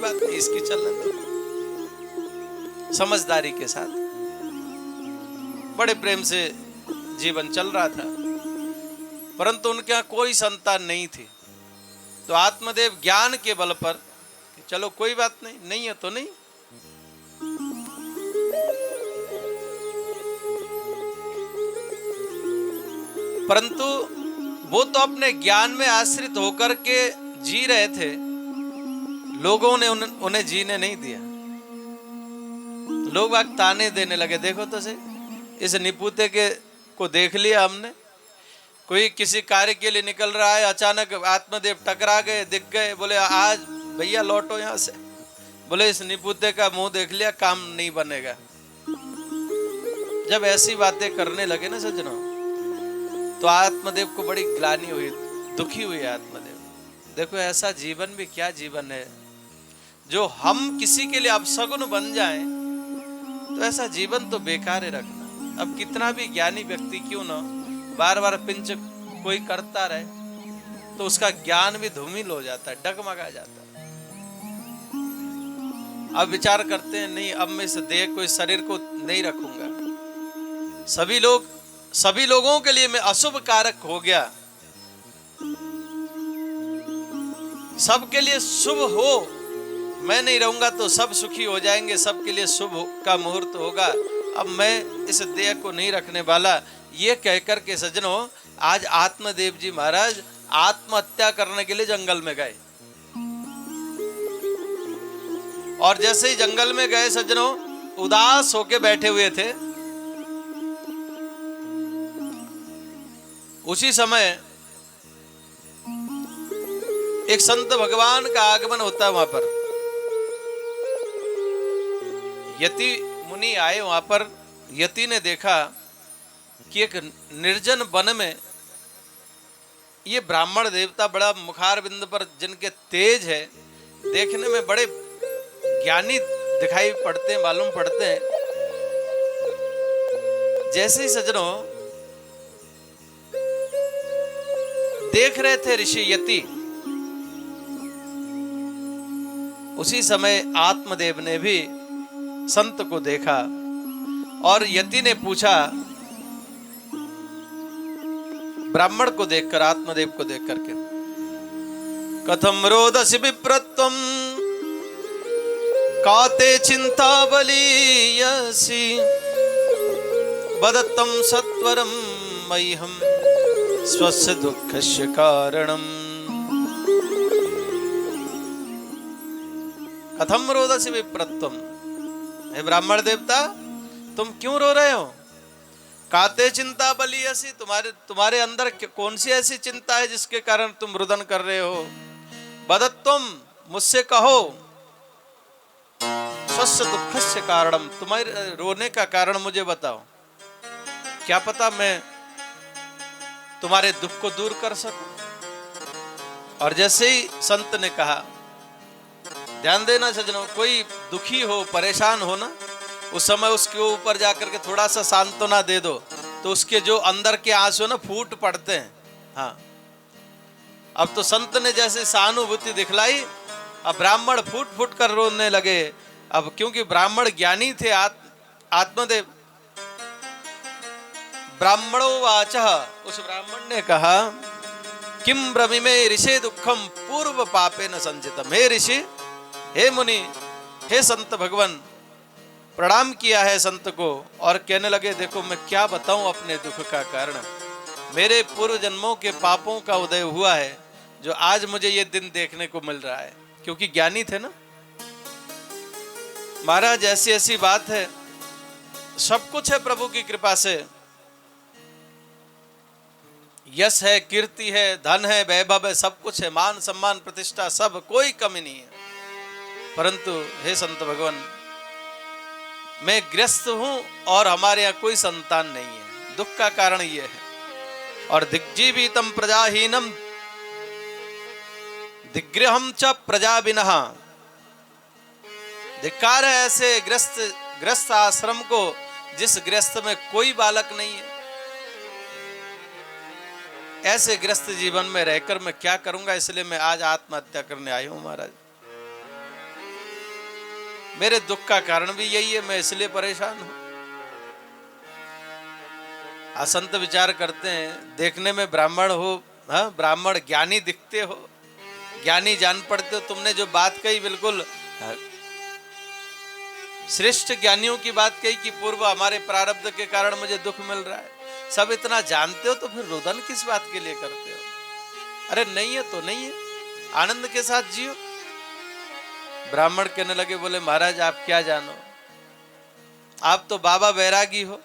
बात नहीं, इसकी चलने दो। समझदारी के साथ बड़े प्रेम से जीवन चल रहा था, परंतु उनके यहाँ कोई संतान नहीं थी। तो आत्मदेव ज्ञान के बल पर कि चलो कोई बात नहीं, नहीं है तो नहीं। परंतु वो तो अपने ज्ञान में आश्रित होकर के जी रहे थे, लोगों ने उन्हें जीने नहीं दिया। लोग आग ताने देने लगे। देखो तो सही, इस निपुते के को देख लिया हमने, कोई किसी कार्य के लिए निकल रहा है, अचानक आत्मदेव टकरा गए, दिख गए, बोले आज भैया लौटो यहां से। बोले इस निपुते का मुंह देख लिया, काम नहीं बनेगा। जब ऐसी बातें करने लगे ना सज्जनों, तो आत्मदेव को बड़ी ग्लानि हुई, दुखी हुई आत्मदेव। देखो ऐसा जीवन भी क्या जीवन है, जो हम किसी के लिए अपशगुन बन जाएं, तो ऐसा जीवन तो बेकार है रखना। अब कितना भी ज्ञानी व्यक्ति क्यों ना बार बार पिंच कोई करता रहे, तो उसका ज्ञान भी धूमिल हो जाता है, डगमगा जाता है। अब विचार करते हैं, नहीं अब मैं इस देह को, इस शरीर को नहीं रखूंगा। सभी लोगों के लिए मैं अशुभ कारक हो गया। सबके लिए शुभ हो, मैं नहीं रहूंगा तो सब सुखी हो जाएंगे, सबके लिए शुभ का मुहूर्त होगा। अब मैं इस देह को नहीं रखने वाला। ये कहकर के सज्जनों आज आत्मदेव जी महाराज आत्महत्या करने के लिए जंगल में गए। और जैसे ही जंगल में गए सज्जनों, उदास होके बैठे हुए थे। उसी समय एक संत भगवान का आगमन होता है वहां पर। यति मुनि आए वहां पर। यति ने देखा कि एक निर्जन वन में ये ब्राह्मण देवता बड़ा मुखार बिंद पर जिनके तेज है, देखने में बड़े ज्ञानी दिखाई पड़ते हैं, मालूम पड़ते हैं। जैसे ही सज्जनों देख रहे थे ऋषि यति, उसी समय आत्मदेव ने भी संत को देखा और यति ने पूछा, ब्राह्मण को देखकर, आत्मदेव को देख करके, कथम रोदसी विप्रत्वम काते चिंता बलीयसी वदत्तम सत्वरम मह्यम स्वस्य दुःखस्य कारणम। कथम रोदसी विप्रत्वम, हे ब्राह्मण देवता तुम क्यों रो रहे हो? काते चिंता बलीयसी, तुम्हारे अंदर कौन सी ऐसी चिंता है जिसके कारण तुम रुदन कर रहे हो? वदत्तम, मुझसे कहो, स्वस्य दुःखस्य कारणम, तुम्हारे रोने का कारण मुझे बताओ, क्या पता मैं तुम्हारे दुख को दूर कर सकूं। और जैसे ही संत ने कहा, ध्यान देना सज्जनों, कोई दुखी हो, परेशान हो ना, उस समय उसके ऊपर जाकर के थोड़ा सा सांत्वना दे दो, तो उसके जो अंदर के आंसू ना फूट पड़ते हैं। हाँ, अब तो संत ने जैसे सहानुभूति दिखलाई, अब ब्राह्मण फूट फूट कर रोने लगे। अब क्योंकि ब्राह्मण ज्ञानी थे, आत्मदेव। ब्राह्मणो वाचः, उस ब्राह्मण ने कहा, किम ब्रह्मिमे ऋषि दुखम पूर्व पापे न संचितम। हे ऋषि, हे मुनि, हे संत भगवान, प्रणाम किया है संत को और कहने लगे, देखो मैं क्या बताऊं अपने दुख का कारण। मेरे पूर्व जन्मों के पापों का उदय हुआ है, जो आज मुझे ये दिन देखने को मिल रहा है। क्योंकि ज्ञानी थे ना महाराज, ऐसी ऐसी बात है, सब कुछ है प्रभु की कृपा से, यश है, कीर्ति है, धन है, वैभव है, सब कुछ है, मान सम्मान प्रतिष्ठा, सब, कोई कमी नहीं है। परंतु हे संत भगवान, मैं ग्रस्त हूं और हमारे यहाँ कोई संतान नहीं है। दुख का कारण ये है। और दिग्जीवितम प्रजाहीनम दिग्रहम च प्रजाविनः, धिक्कार है ऐसे ग्रस्त आश्रम को जिस ग्रस्त में कोई बालक नहीं है। ऐसे ग्रस्त जीवन में रहकर मैं क्या करूंगा, इसलिए मैं आज आत्महत्या करने आई हूं महाराज। मेरे दुख का कारण भी यही है, मैं इसलिए परेशान हूं। असंत विचार करते हैं, देखने में ब्राह्मण हो, हाँ ब्राह्मण ज्ञानी दिखते हो, ज्ञानी जान पड़ते हो। तुमने जो बात कही बिल्कुल श्रेष्ठ ज्ञानियों की बात कही कि पूर्व हमारे प्रारब्ध के कारण मुझे दुख मिल रहा है। सब इतना जानते हो तो फिर रोदन किस बात के लिए करते हो? अरे नहीं है तो नहीं है, आनंद के साथ जियो। ब्राह्मण कहने लगे, बोले महाराज आप क्या जानो, आप तो बाबा बैरागी हो,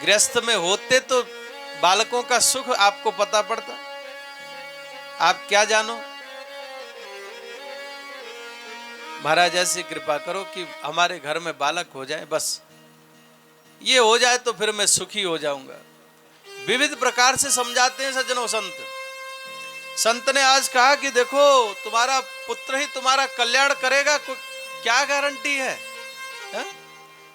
गृहस्थ में होते तो बालकों का सुख आपको पता पड़ता, आप क्या जानो। महाराज ऐसी कृपा करो कि हमारे घर में बालक हो जाए, बस ये हो जाए तो फिर मैं सुखी हो जाऊंगा। विविध प्रकार से समझाते हैं सज्जनों संत। संत ने आज कहा कि देखो तुम्हारा पुत्र ही तुम्हारा कल्याण करेगा, क्या गारंटी है?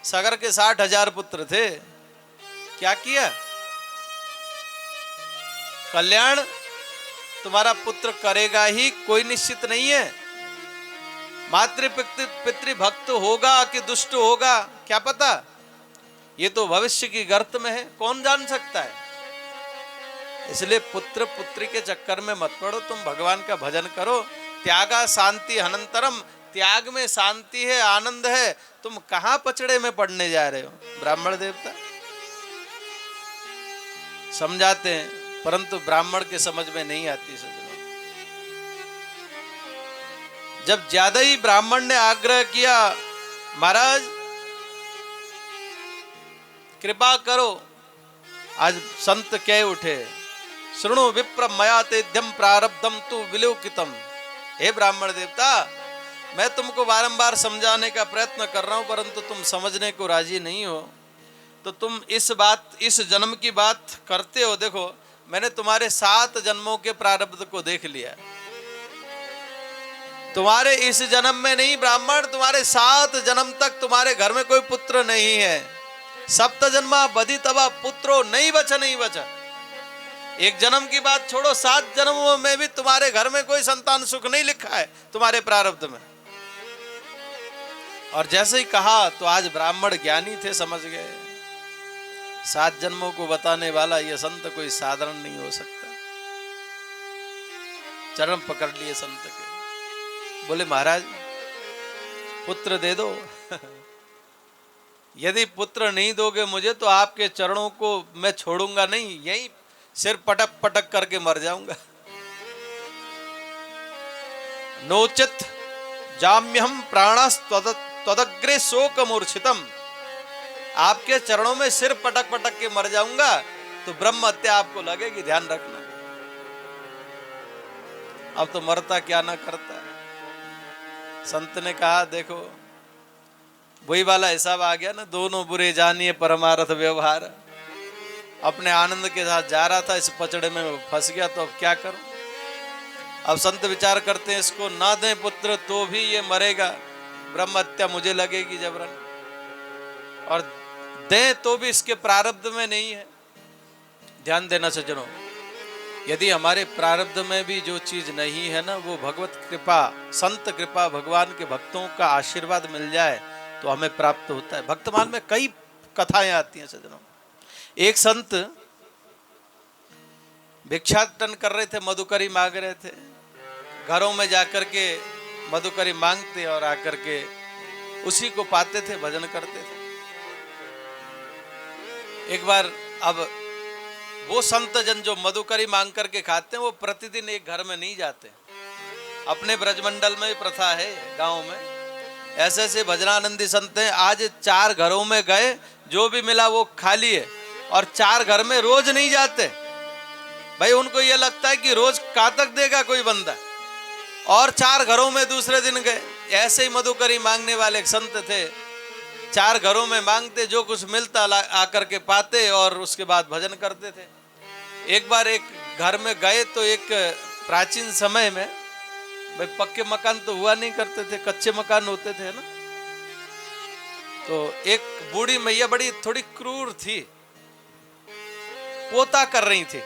सागर के 60,000 पुत्र थे, क्या किया? कल्याण तुम्हारा पुत्र करेगा ही, कोई निश्चित नहीं है। मातृ पितृ भक्त होगा कि दुष्ट होगा क्या पता, ये तो भविष्य की गर्त में है, कौन जान सकता है। इसलिए पुत्र पुत्री के चक्कर में मत पड़ो, तुम भगवान का भजन करो। त्यागा शांति अनंतरम, त्याग में शांति है, आनंद है। तुम कहां पचड़े में पड़ने जा रहे हो? ब्राह्मण देवता समझाते हैं, परंतु ब्राह्मण के समझ में नहीं आती सज्जनों। जब ज्यादा ही ब्राह्मण ने आग्रह किया, महाराज कृपा करो, आज संत कह उठे, शृणु विप्र मया तेध्यम प्रारब्धम तु विलोकितम। हे ब्राह्मण देवता, मैं तुमको बारंबार समझाने का प्रयत्न कर रहा हूं, परंतु तुम समझने को राजी नहीं हो। तो तुम इस जन्म की बात करते हो। देखो मैंने तुम्हारे 7 जन्मों के प्रारब्ध को देख लिया। तुम्हारे इस जन्म में नहीं ब्राह्मण, तुम्हारे 7 जन्म तक तुम्हारे घर में कोई पुत्र नहीं है। सप्त जन्मा बधी तबा पुत्रो नहीं बचा, नहीं बचा। एक जन्म की बात छोड़ो, 7 जन्मों में भी तुम्हारे घर में कोई संतान सुख नहीं लिखा है तुम्हारे प्रारब्ध में। और जैसे ही कहा तो आज ब्राह्मण ज्ञानी थे, समझ गए 7 जन्मों को बताने वाला यह संत कोई साधारण नहीं हो सकता। चरण पकड़ लिए संत के, बोले महाराज पुत्र दे दो। यदि पुत्र नहीं दोगे मुझे तो आपके चरणों को मैं छोड़ूंगा नहीं, यहीं सिर पटक पटक करके मर जाऊंगा। नोचित जाम्यहम प्राणस त्वदग्रे शोक मूर्छितम। आपके चरणों में सिर पटक पटक के मर जाऊंगा तो ब्रह्म हत्या आपको लगेगी, ध्यान रखना। अब तो मरता क्या ना करता है। संत ने कहा देखो वही वाला हिसाब आ गया ना, दोनों बुरे जानिए परमार्थ व्यवहार। अपने आनंद के साथ जा रहा था, इस पचड़े में फंस गया, तो अब क्या करूं। अब संत विचार करते हैं इसको ना दें पुत्र तो भी ये मरेगा, ब्रह्म हत्या मुझे लगेगी जबरन, और दें तो भी इसके प्रारब्ध में नहीं है। ध्यान देना सज्जनों, यदि हमारे प्रारब्ध में भी जो चीज नहीं है ना, वो भगवत कृपा, संत कृपा, भगवान के भक्तों का आशीर्वाद मिल जाए तो हमें प्राप्त होता है। भक्तमान में कई कथाएं आती हैं सज्जनों। एक संत भिक्षाटन कर रहे थे, मधुकरी मांग रहे थे। घरों में जाकर के मधुकरी मांगते और आकर के उसी को पाते थे, भजन करते थे। एक बार अब वो संत जन जो मधुकरी मांग करके खाते हैं, वो प्रतिदिन एक घर में नहीं जाते। अपने ब्रजमंडल में प्रथा है, गांव में ऐसे ऐसे भजनानंदी संत हैं। आज 4 घरों में गए, जो भी मिला वो खा लिए, और 4 घर में रोज नहीं जाते। भाई उनको ये लगता है कि रोज कहां तक देगा कोई बंदा, और 4 घरों में दूसरे दिन गए। ऐसे ही मधुकरी मांगने वाले एक संत थे, 4 घरों में मांगते, जो कुछ मिलता आकर के पाते और उसके बाद भजन करते थे। एक बार एक घर में गए तो एक प्राचीन समय में भाई पक्के मकान तो हुआ नहीं करते थे, कच्चे मकान होते थे ना। तो एक बूढ़ी मैया बड़ी थोड़ी क्रूर थी, पोता कर रही थी।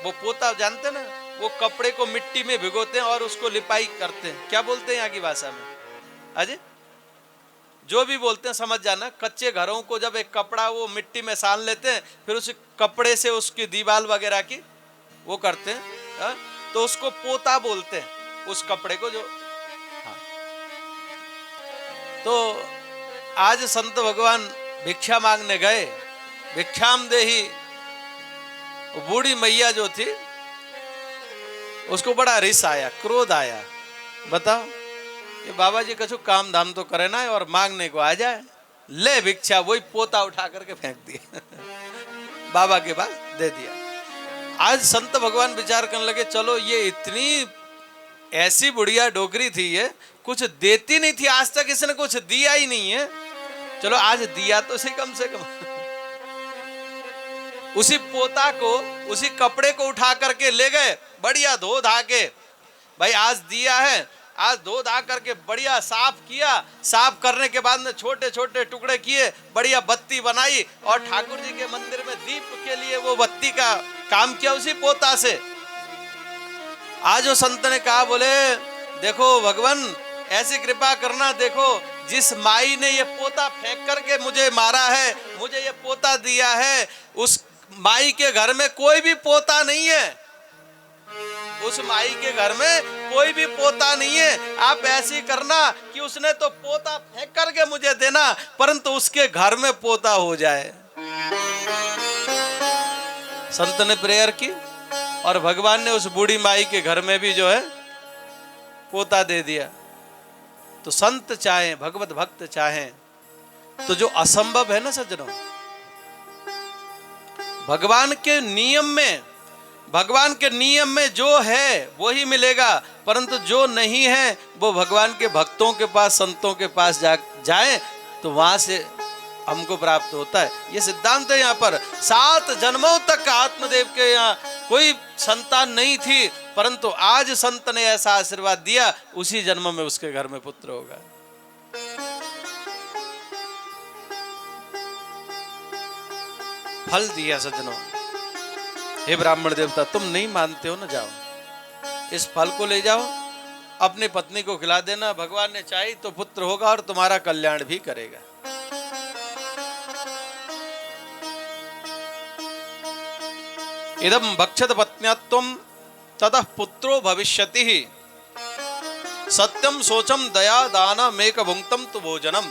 वो पोता जानते ना, वो कपड़े को मिट्टी में भिगोते हैं और उसको लिपाई करते हैं। क्या बोलते हैं यहाँ की भाषा में? अजय जो भी बोलते हैं समझ जाना। कच्चे घरों को जब एक कपड़ा वो मिट्टी में सान लेते हैं, फिर उस कपड़े से उसकी दीवार वगैरह की वो करते हैं, हा? तो उसको पोता बोलते हैं उस कपड़े को जो। हाँ। तो आज संत भगवान भिक्षा मांगने गए, भिक्षाम देही। बूढ़ी मैया जो थी उसको बड़ा रिस आया, क्रोध आया। बताओ ये बाबा जी कछु काम धाम तो करे ना और मांगने को आ जाए। ले भिक्षा, वही पोता उठा करके फेंक दिया बाबा के पास दे दिया। आज संत भगवान विचार करने लगे, चलो ये इतनी ऐसी बुढ़िया डोगरी थी, ये कुछ देती नहीं थी, आज तक इसने कुछ दिया ही नहीं है, चलो आज दिया तो सही कम से कम। उसी पोता को, उसी कपड़े को उठा करके ले गए, बढ़िया धो धा के, भाई आज दिया है, आज धो धा करके बढ़िया साफ किया। साफ करने के बाद में छोटे छोटे टुकड़े किए, बढ़िया बत्ती बनाई और ठाकुर जी के मंदिर में दीप के लिए वो बत्ती का काम किया उसी पोता से। आज वो संत ने कहा, बोले देखो भगवान ऐसी कृपा करना, देखो जिस माई ने ये पोता फेंक करके मुझे मारा है, मुझे ये पोता दिया है, उस माई के घर में कोई भी पोता नहीं है, उस माई के घर में कोई भी पोता नहीं है। आप ऐसी करना कि उसने तो पोता फेंक करके मुझे देना, परंतु उसके घर में पोता हो जाए। संत ने प्रेयर की और भगवान ने उस बूढ़ी माई के घर में भी जो है पोता दे दिया। तो संत चाहें, भगवत भक्त चाहें, तो जो असंभव है ना सज्जनों, भगवान के नियम में जो है वो ही मिलेगा, परंतु जो नहीं है वो भगवान के भक्तों के पास, संतों के पास जाए तो वहां से हमको प्राप्त होता है। ये सिद्धांत है। यहाँ पर 7 जन्मों तक आत्मदेव के यहाँ कोई संतान नहीं थी, परंतु आज संत ने ऐसा आशीर्वाद दिया, उसी जन्म में उसके घर में पुत्र होगा। फल दिया सज्जनों। हे ब्राह्मण देवता, तुम नहीं मानते हो ना, जाओ इस फल को ले जाओ, अपनी पत्नी को खिला देना, भगवान ने चाही तो पुत्र होगा और तुम्हारा कल्याण भी करेगा। इदम भक्षत पत्न्यात्वम ततः पुत्रो भविष्यति ही सत्यम सोचम दया दानमेक भुंक्तम तु भोजनम।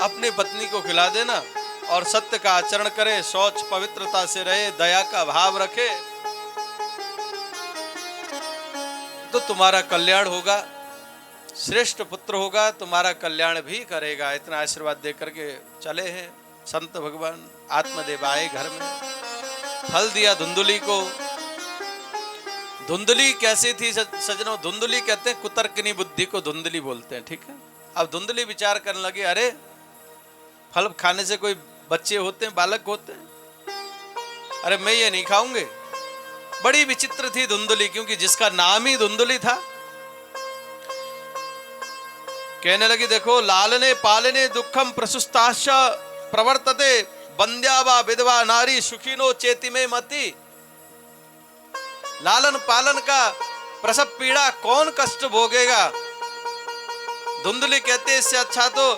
अपनी पत्नी को खिला देना और सत्य का आचरण करे, शौच पवित्रता से रहे, दया का भाव रखे, तो तुम्हारा कल्याण होगा, श्रेष्ठ पुत्र होगा, तुम्हारा कल्याण भी करेगा। इतना आशीर्वाद देकर के चले हैं संत भगवान। आत्मदेव आए घर में, फल दिया धुंधुली को। धुंधुली कैसी थी सज्जनों? धुंधुली कहते हैं कुतर्कनी बुद्धि को धुंधली बोलते हैं, ठीक है। अब धुंधली विचार करने लगे, अरे फल खाने से कोई बच्चे होते हैं, बालक होते हैं, अरे मैं ये नहीं खाऊंगे। बड़ी विचित्र थी धुंधली, क्योंकि जिसका नाम ही धुंधली था। कहने लगी, देखो लालने पालने दुखम प्रसुस्ताश्च प्रवर्तते बंद्या वा विधवा नारी सुखिनो चेति में मति। लालन पालन का प्रसव पीड़ा कौन कष्ट भोगेगा? धुंधली कहते इससे अच्छा तो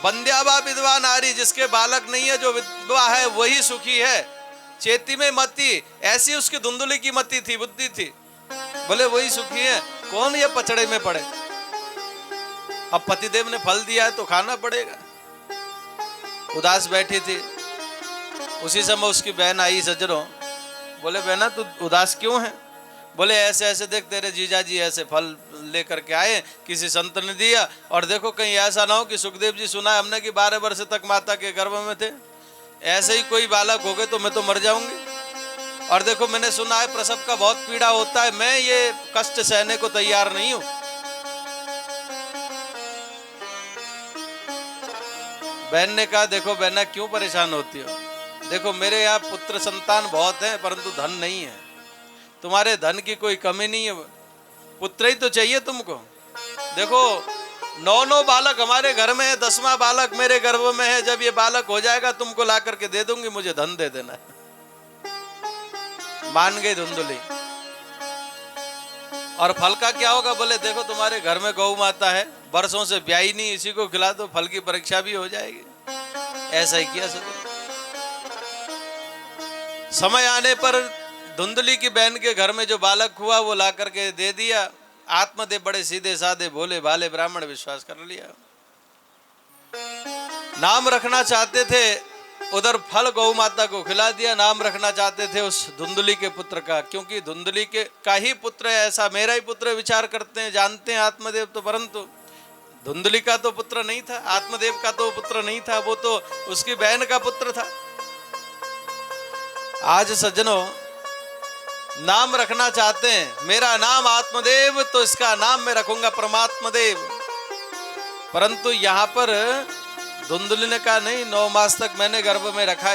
बंद्यावा विधवा नारी, जिसके बालक नहीं है, जो विधवा है वही सुखी है। चेती में मति, ऐसी उसकी धुंधली की मति थी, बुद्धि थी, बोले वही सुखी है, कौन ये पचड़े में पड़े। अब पतिदेव ने फल दिया है तो खाना पड़ेगा। उदास बैठी थी, उसी समय उसकी बहन आई सज्जनों। बोले बहना तू उदास क्यों है? बोले ऐसे ऐसे देख तेरे जीजा जी ऐसे फल लेकर के आए, किसी संत ने दिया, और देखो कहीं ऐसा ना हो कि सुखदेव जी सुना है हमने कि 12 वर्ष तक माता के गर्भ में थे, ऐसे ही कोई बालक हो गए तो मैं तो मर जाऊंगी। और देखो मैंने सुना है प्रसव का बहुत पीड़ा होता है, मैं ये कष्ट सहने को तैयार नहीं हूं। बहन ने कहा, देखो बहना क्यों परेशान होती हो? देखो मेरे यहाँ पुत्र संतान बहुत हैं, परंतु धन नहीं है। तुम्हारे धन की कोई कमी नहीं है, पुत्र ही तो चाहिए तुमको। देखो 9 बालक हमारे घर में है, 10वां बालक मेरे गर्भ में है। जब ये बालक हो जाएगा तुमको ला करके दे दूंगी, मुझे धन दे देना। मान गई धुंधली। और फल का क्या होगा? बोले देखो तुम्हारे घर में गौ माता है, वर्षों से ब्याही नहीं, इसी को खिला दो, फल की परीक्षा भी हो जाएगी। ऐसा ही किया सदगुरु। समय आने पर धुंधली की बहन के घर में जो बालक हुआ वो ला करके दे दिया। आत्मदेव बड़े सीधे साधे भोले भाले ब्राह्मण, विश्वास कर लिया। नाम रखना चाहते थे, उधर फल गौ माता को खिला दिया। नाम रखना चाहते थे उस धुंधली के पुत्र का, क्योंकि धुंधली के का ही पुत्र है, ऐसा मेरा ही पुत्र विचार करते हैं, जानते हैं आत्मदेव तो। परंतु धुंधली का तो पुत्र नहीं था, आत्मदेव का तो पुत्र नहीं था, वो तो उसकी बहन का पुत्र था। आज सज्जनों, नाम रखना चाहते हैं, मेरा नाम आत्मदेव, तो इसका नाम मैं रखूंगा परमात्मदेव। परंतु यहां पर धुंधली ने कहा नहीं, 9 मास तक मैंने गर्भ में रखा है।